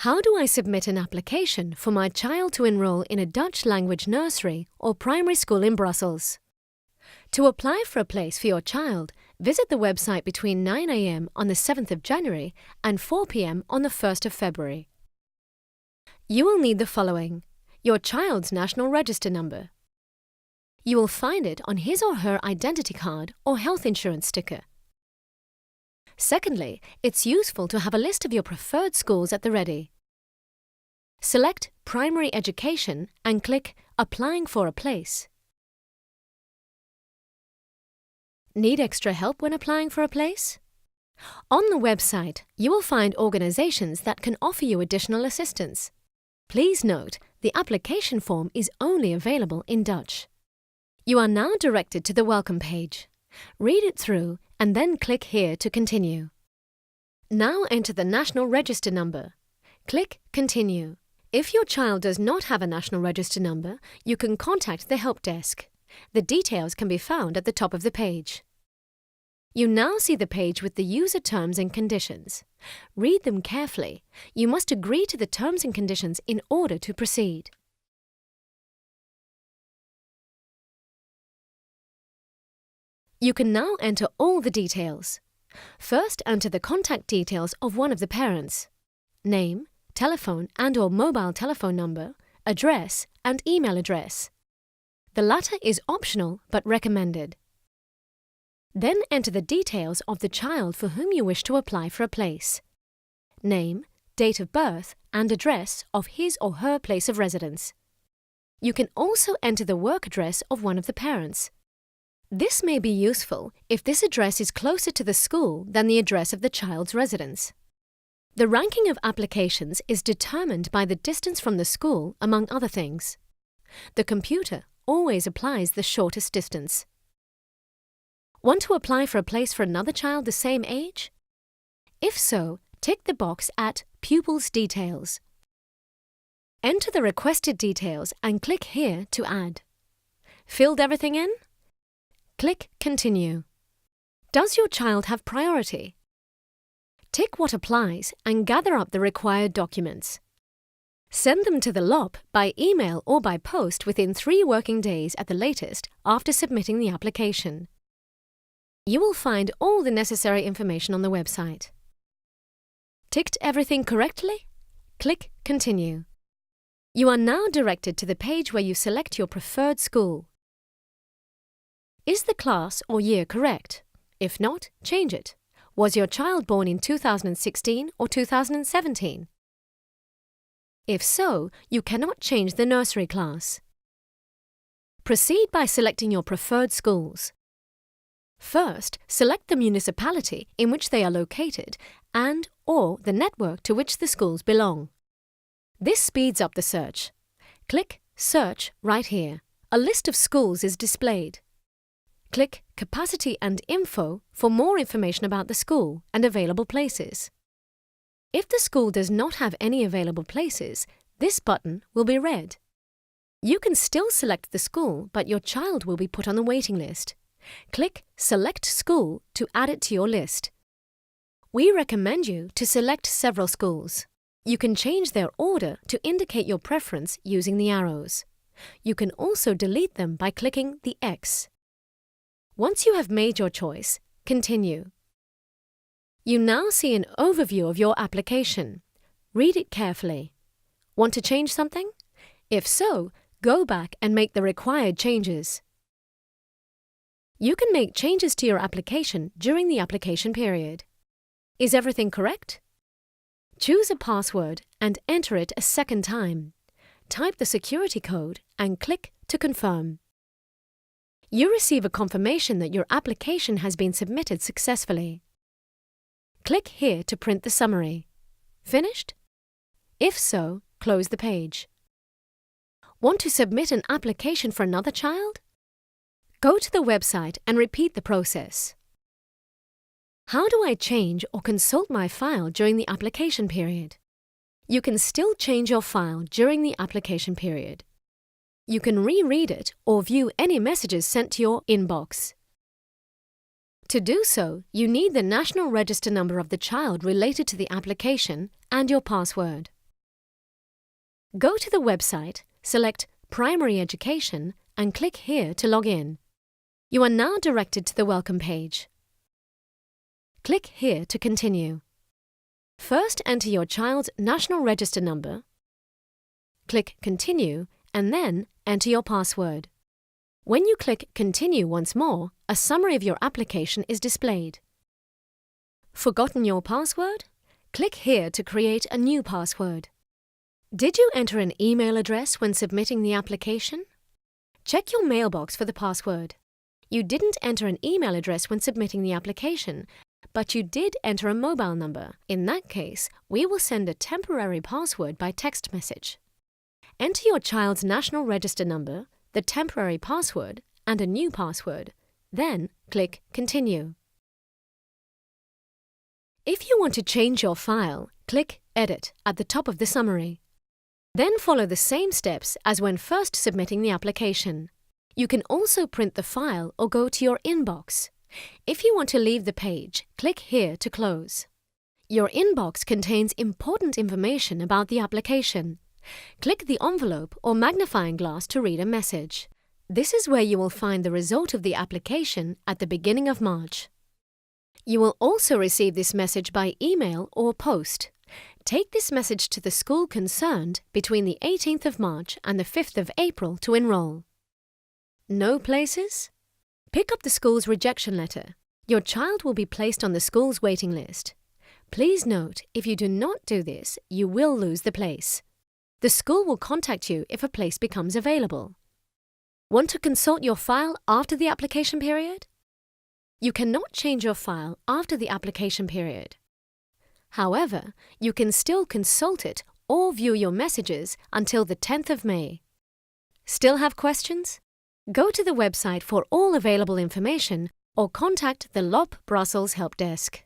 How do I submit an application for my child to enroll in a Dutch language nursery or primary school in Brussels? To apply for a place for your child, visit the website between 9 a.m. on the 7th of January and 4 p.m. on the 1st of February. You will need the following: your child's national register number. You will find it on his or her identity card or health insurance sticker. Secondly, it's useful to have a list of your preferred schools at the ready. Select Primary Education and click Applying for a Place. Need extra help when applying for a place? On the website, you will find organizations that can offer you additional assistance. Please note, the application form is only available in Dutch. You are now directed to the welcome page. Read it through and then click here to continue. Now enter the national register number. Click Continue. If your child does not have a national register number, you can contact the help desk. The details can be found at the top of the page. You now see the page with the user terms and conditions. Read them carefully. You must agree to the terms and conditions in order to proceed. You can now enter all the details. First, enter the contact details of one of the parents: name, telephone and/or mobile telephone number, address, and email address. The latter is optional but recommended. Then enter the details of the child for whom you wish to apply for a place: name, date of birth, and address of his or her place of residence. You can also enter the work address of one of the parents. This may be useful if this address is closer to the school than the address of the child's residence. The ranking of applications is determined by the distance from the school, among other things. The computer always applies the shortest distance. Want to apply for a place for another child the same age? If so, tick the box at Pupils Details. Enter the requested details and click here to add. Filled everything in? Click Continue. Does your child have priority? Tick what applies and gather up the required documents. Send them to the LOP by email or by post within 3 working days at the latest after submitting the application. You will find all the necessary information on the website. Ticked everything correctly? Click Continue. You are now directed to the page where you select your preferred school. Is the class or year correct? If not, change it. Was your child born in 2016 or 2017? If so, you cannot change the nursery class. Proceed by selecting your preferred schools. First, select the municipality in which they are located and/or the network to which the schools belong. This speeds up the search. Click Search right here. A list of schools is displayed. Click Capacity and Info for more information about the school and available places. If the school does not have any available places, this button will be red. You can still select the school, but your child will be put on the waiting list. Click Select School to add it to your list. We recommend you to select several schools. You can change their order to indicate your preference using the arrows. You can also delete them by clicking the X. Once you have made your choice, continue. You now see an overview of your application. Read it carefully. Want to change something? If so, go back and make the required changes. You can make changes to your application during the application period. Is everything correct? Choose a password and enter it a second time. Type the security code and click to confirm. You receive a confirmation that your application has been submitted successfully. Click here to print the summary. Finished? If so, close the page. Want to submit an application for another child? Go to the website and repeat the process. How do I change or consult my file during the application period? You can still change your file during the application period. You can reread it or view any messages sent to your inbox. To do so, you need the national register number of the child related to the application and your password. Go to the website, select Primary Education and click here to log in. You are now directed to the welcome page. Click here to continue. First, enter your child's National Register number. Click Continue and then enter your password. When you click Continue once more, a summary of your application is displayed. Forgotten your password? Click here to create a new password. Did you enter an email address when submitting the application? Check your mailbox for the password. You didn't enter an email address when submitting the application, but you did enter a mobile number. In that case, we will send a temporary password by text message. Enter your child's National Register number, the temporary password, and a new password. Then click Continue. If you want to change your file, click Edit at the top of the summary. Then follow the same steps as when first submitting the application. You can also print the file or go to your inbox. If you want to leave the page, click here to close. Your inbox contains important information about the application. Click the envelope or magnifying glass to read a message. This is where you will find the result of the application at the beginning of March. You will also receive this message by email or post. Take this message to the school concerned between the 18th of March and the 5th of April to enroll. No places? Pick up the school's rejection letter. Your child will be placed on the school's waiting list. Please note, if you do not do this, you will lose the place. The school will contact you if a place becomes available. Want to consult your file after the application period? You cannot change your file after the application period. However, you can still consult it or view your messages until the 10th of May. Still have questions? Go to the website for all available information or contact the LOP Brussels help desk.